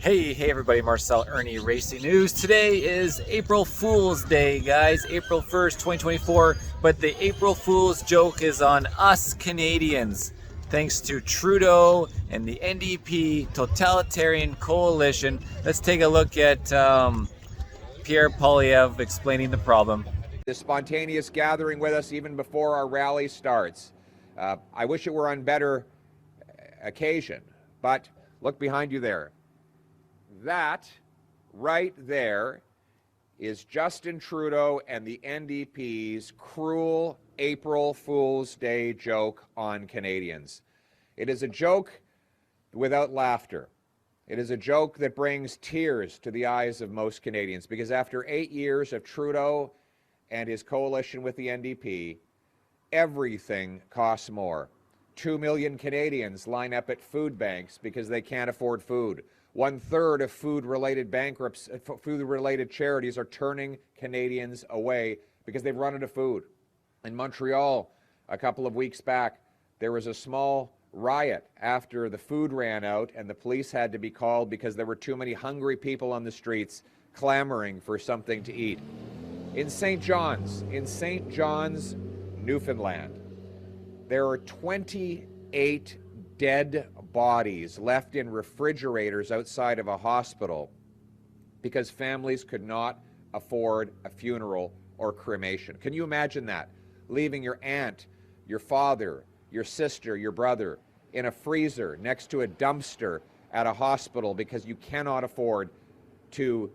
Hey everybody, Marcel Irnie Racing News. Today is April Fool's Day, guys. April 1st, 2024. But the April Fool's joke is on us Canadians. Thanks to Trudeau and the NDP Totalitarian Coalition. Let's take a look at Pierre Poilievre explaining the problem. The spontaneous gathering with us even before our rally starts. I wish it were on better occasion, but look behind you there. That right there is Justin Trudeau and the NDP's cruel April Fool's Day joke on Canadians. It is a joke without laughter. It is a joke that brings tears to the eyes of most Canadians, because after 8 years of Trudeau and his coalition with the NDP, everything costs more. 2 million Canadians line up at food banks because they can't afford food. 1/3 of food-related charities are turning Canadians away because they've run out of food. In Montreal, a couple of weeks back, there was a small riot after the food ran out and the police had to be called because there were too many hungry people on the streets clamoring for something to eat. In St. John's, Newfoundland, there are 28 dead bodies left in refrigerators outside of a hospital because families could not afford a funeral or cremation. Can you imagine that? Leaving your aunt, your father, your sister, your brother in a freezer next to a dumpster at a hospital because you cannot afford to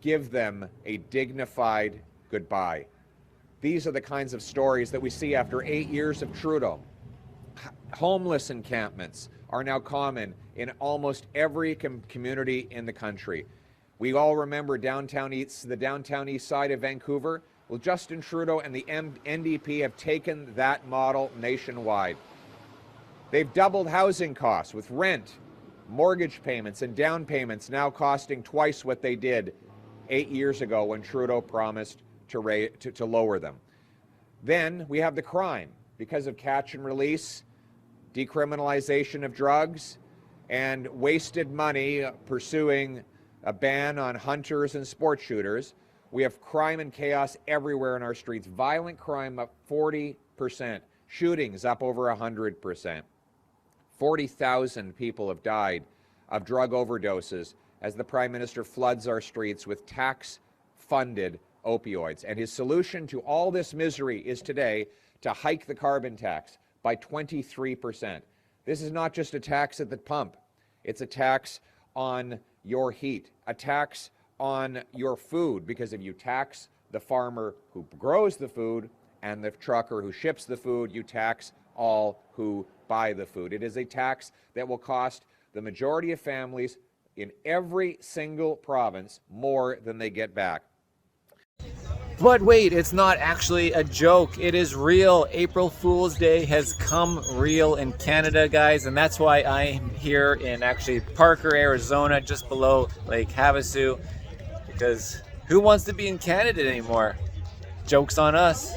give them a dignified goodbye. These are the kinds of stories that we see after 8 years of Trudeau. Homeless encampments are now common in almost every community in the country. We all remember the downtown east side of Vancouver. Well, Justin Trudeau and the NDP have taken that model nationwide. They've doubled housing costs with rent, mortgage payments, and down payments now costing twice what they did 8 years ago when Trudeau promised to lower them. Then we have the crime because of catch and release, decriminalization of drugs, and wasted money pursuing a ban on hunters and sport shooters. We have crime and chaos everywhere in our streets. Violent crime up 40%. Shootings up over 100%. 40,000 people have died of drug overdoses as the Prime Minister floods our streets with tax-funded opioids. And his solution to all this misery is today to hike the carbon tax by 23%. This is not just a tax at the pump. It's a tax on your heat, a tax on your food, because if you tax the farmer who grows the food and the trucker who ships the food, you tax all who buy the food. It is a tax that will cost the majority of families in every single province more than they get back. But wait, it's not actually a joke. It is real. April Fool's Day has come real in Canada, guys, and that's why I'm here in actually Parker, Arizona, just below Lake Havasu, because who wants to be in Canada anymore? Joke's on us.